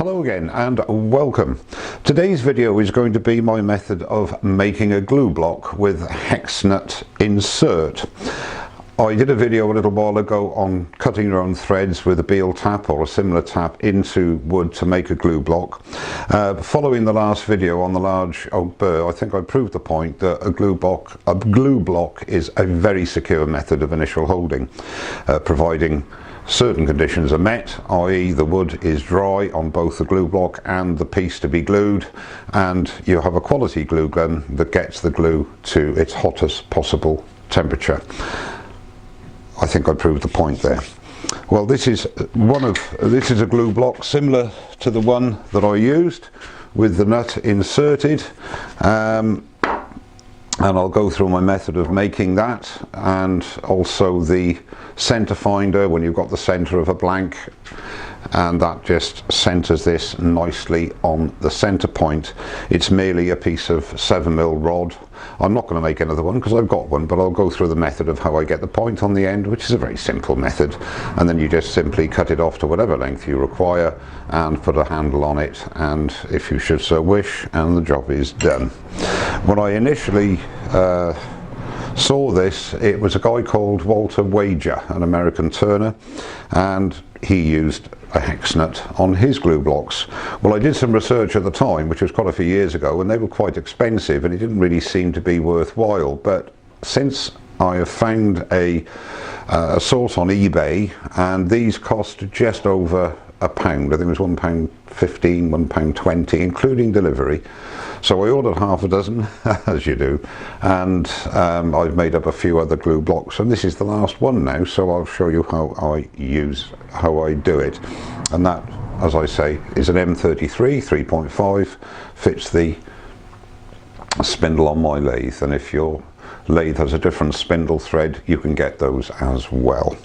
Hello again and welcome. Today's video is going to be my method of making a glue block with Hex Nut insert. I did a video a little while ago on cutting your own threads with a Beal tap or a similar tap into wood to make a glue block. Following the last video on the large oak burr, I think I proved the point that a glue block is a very secure method of initial holding, providing certain conditions are met, i.e. the wood is dry on both the glue block and the piece to be glued, and you have a quality glue gun that gets the glue to its hottest possible temperature. I think I proved the point there. Well, this is a glue block similar to the one that I used with the nut inserted, and I'll go through my method of making that, and also the center finder when you've got the center of a blank, and that just centers this nicely on the center point. It's merely a piece of 7mm rod. I'm not going to make another one because I've got one, but I'll go through the method of how I get the point on the end, which is a very simple method, and then you just simply cut it off to whatever length you require and put a handle on it, and if you should so wish, and the job is done. When I initially saw this, it was a guy called Walter Wager, an American turner, and he used a hex nut on his glue blocks. Well, I did some research at the time, which was quite a few years ago, and they were quite expensive and it didn't really seem to be worthwhile, but since I have found a source on eBay, and these cost just over £1. I think it was £1.15, £1.20, including delivery. So I ordered half a dozen, as you do, and I've made up a few other glue blocks, and this is the last one now, so I'll show you how I do it. And that, as I say, is an M33 3.5, fits the spindle on my lathe, and if your lathe has a different spindle thread, you can get those as well.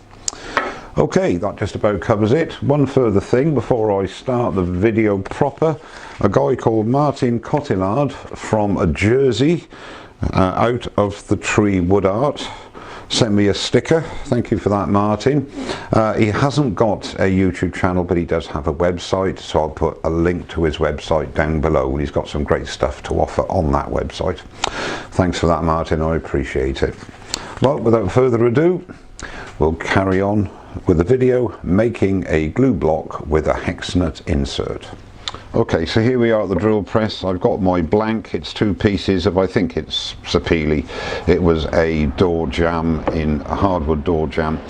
Okay, that just about covers it. One further thing before I start the video proper: a guy called Martin Collitard from Jersey, out of the Tree Wood Art, sent me a sticker. Thank you for that, Martin. He hasn't got a YouTube channel, but he does have a website, so I'll put a link to his website down below, and he's got some great stuff to offer on that website. Thanks for that, Martin, I appreciate it. Well, without further ado, we'll carry on with the video making a glue block with a hex nut insert. Okay, so here we are at the drill press. I've got my blank. It's two pieces of, I think it's sapele. It was a door jamb, in a hardwood door jamb.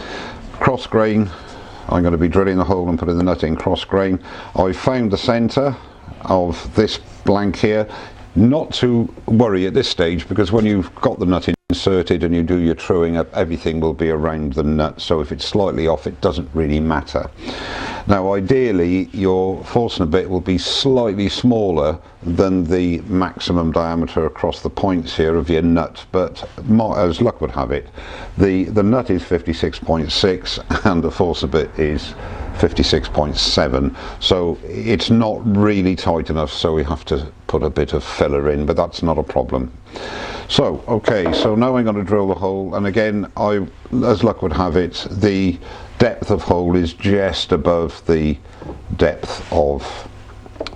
Cross grain. I'm going to be drilling the hole and putting the nut in cross grain. I found the center of this blank here. Not to worry at this stage, because when you've got the nut inserted and you do your truing up, everything will be around the nut, so if it's slightly off, it doesn't really matter. Now ideally your Forstner bit will be slightly smaller than the maximum diameter across the points here of your nut, but as luck would have it, the nut is 56.6 and the Forstner bit is 56.7, so it's not really tight enough, so we have to put a bit of filler in, but that's not a problem. So okay, so now I'm going to drill the hole, and again, as luck would have it, the depth of hole is just above the depth of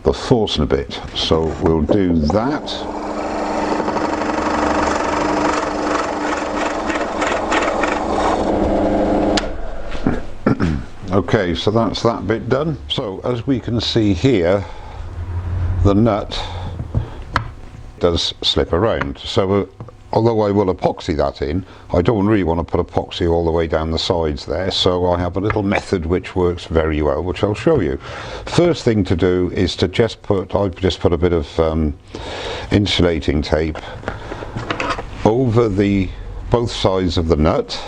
the Forstner bit, so we'll do that. Okay, so that's that bit done. So as we can see here, the nut does slip around, so although I will epoxy that in, I don't really want to put epoxy all the way down the sides there, so I have a little method which works very well, which I'll show you. First thing to do is to I've just put a bit of insulating tape over both sides of the nut.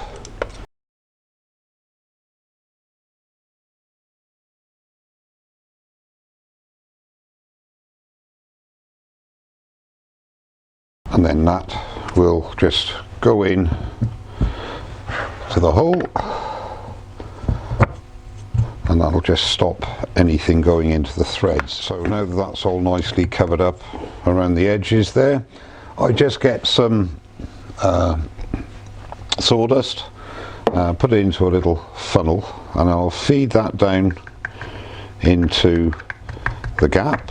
And then that will just go in to the hole, and that'll just stop anything going into the threads. So now that that's all nicely covered up around the edges there, I just get some sawdust, put it into a little funnel, and I'll feed that down into the gap.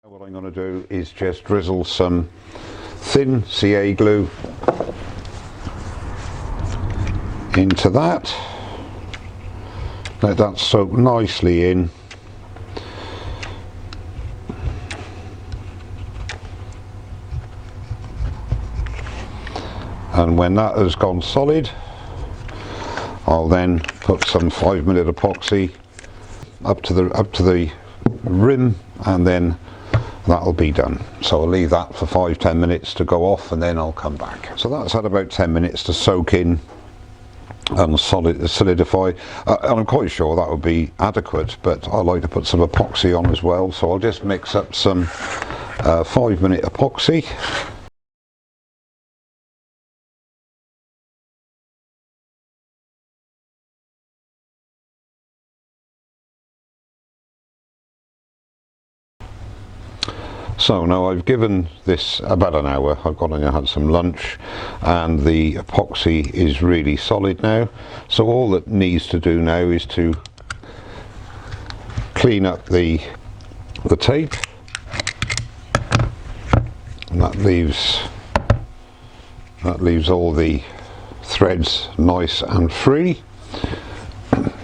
What I'm going to do is just drizzle some thin CA glue into that. Let that soak nicely in. And when that has gone solid, I'll then put some 5-minute epoxy up to the rim, and then that'll be done. So I'll leave that for 5-10 minutes to go off, and then I'll come back. So that's had about 10 minutes to soak in and solidify, and I'm quite sure that would be adequate, but I like to put some epoxy on as well, so I'll just mix up some 5-minute epoxy. So now I've given this about an hour. I've gone and had some lunch, and the epoxy is really solid now. So all that needs to do now is to clean up the tape, and that leaves all the threads nice and free.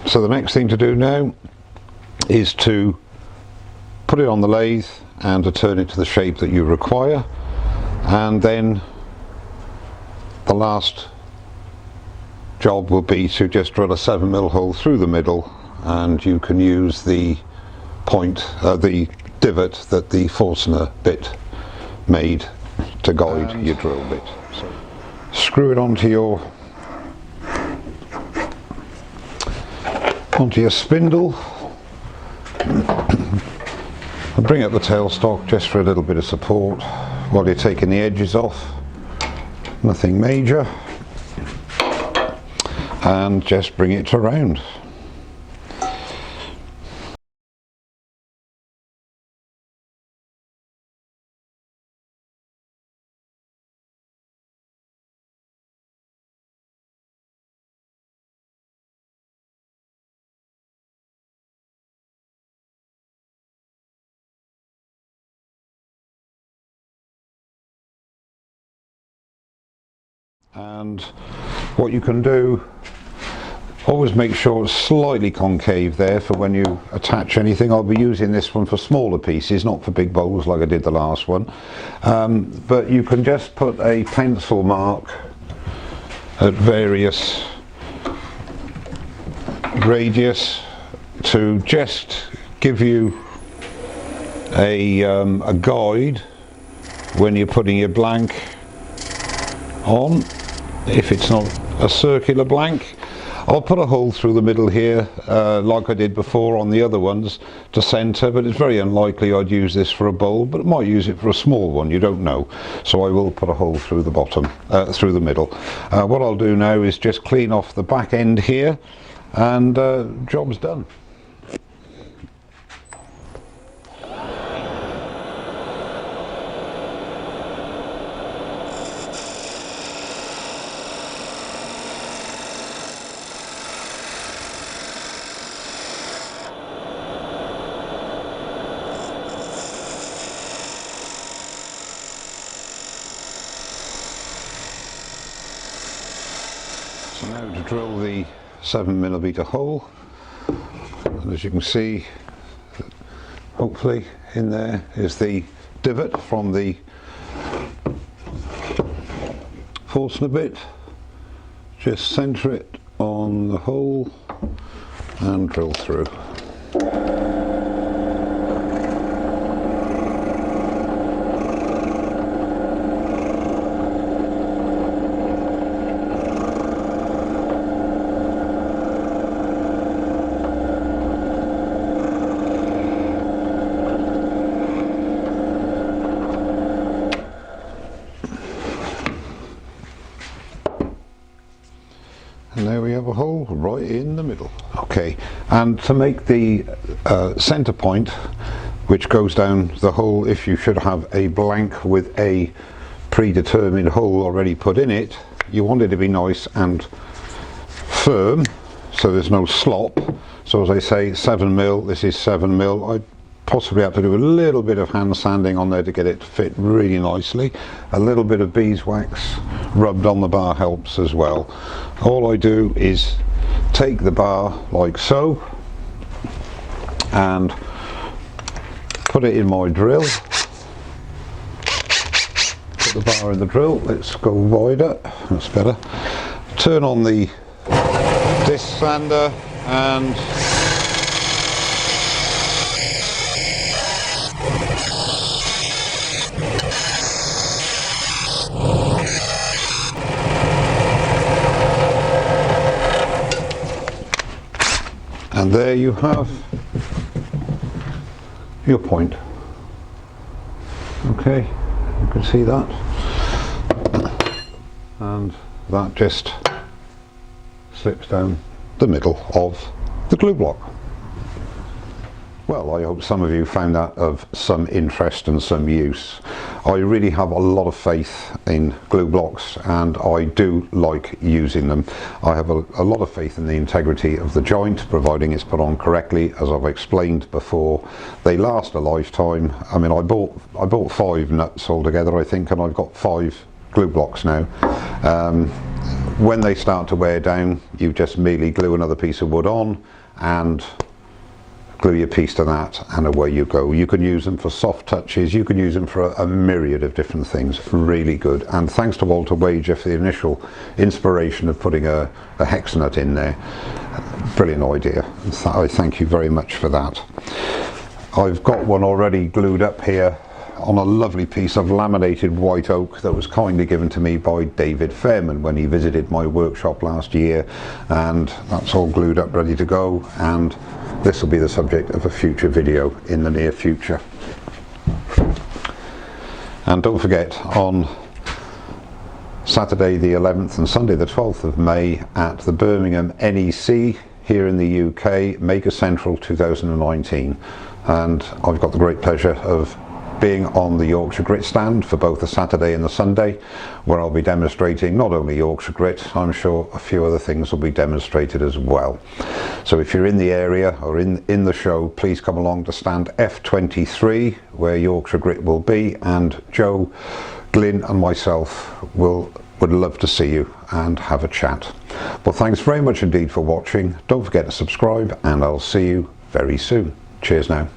So the next thing to do now is to put it on the lathe and to turn it to the shape that you require, and then the last job will be to just drill a 7mm hole through the middle, and you can use the the divot that the Forstner bit made to guide your drill bit. So screw it onto your spindle. And bring up the tailstock just for a little bit of support while you're taking the edges off. Nothing major. And just bring it around. And what you can do, always make sure it's slightly concave there for when you attach anything. I'll be using this one for smaller pieces, not for big bowls like I did the last one, but you can just put a pencil mark at various radius to just give you a guide when you're putting your blank on. If it's not a circular blank, I'll put a hole through the middle here like I did before on the other ones to centre, but it's very unlikely I'd use this for a bowl, but I might use it for a small one, you don't know. So I will put a hole through the bottom, through the middle. What I'll do now is just clean off the back end here, and job's done. So now to drill the 7mm hole, and as you can see, hopefully in there is the divot from the Forstner bit. Just centre it on the hole and drill through. And there we have a hole right in the middle. Okay, and to make the center point, which goes down the hole, if you should have a blank with a predetermined hole already put in it, you want it to be nice and firm. so there's no slop. So as I say, 7mm, this is 7mm. I possibly have to do a little bit of hand sanding on there to get it to fit really nicely. A little bit of beeswax rubbed on the bar helps as well. All I do is take the bar like so and put it in my drill. Put the bar in the drill. Let's go wider. That's better. Turn on the disc sander and there you have your point. Okay, you can see that, and that just slips down the middle of the glue block. Well, I hope some of you found that of some interest and some use. I really have a lot of faith in glue blocks, and I do like using them. I have a lot of faith in the integrity of the joint, providing it's put on correctly. As I've explained before, they last a lifetime. I mean, I bought 5 nuts altogether, I think, and I've got 5 glue blocks now. When they start to wear down, you just merely glue another piece of wood on and glue your piece to that, and away you go. You can use them for soft touches, you can use them for a myriad of different things. Really good. And thanks to Walter Wager for the initial inspiration of putting a hex nut in there. Brilliant idea. I thank you very much for that. I've got one already glued up here on a lovely piece of laminated white oak that was kindly given to me by David Fairman when he visited my workshop last year, and that's all glued up ready to go, and this will be the subject of a future video in the near future. And don't forget, on Saturday the 11th and Sunday the 12th of May at the Birmingham NEC here in the UK, Maker Central 2019, and I've got the great pleasure of being on the Yorkshire Grit stand for both the Saturday and the Sunday, where I'll be demonstrating not only Yorkshire Grit, I'm sure a few other things will be demonstrated as well. So if you're in the area or in the show, please come along to stand F23 where Yorkshire Grit will be, and Joe, Glyn and myself would love to see you and have a chat. Well, thanks very much indeed for watching. Don't forget to subscribe, and I'll see you very soon. Cheers now.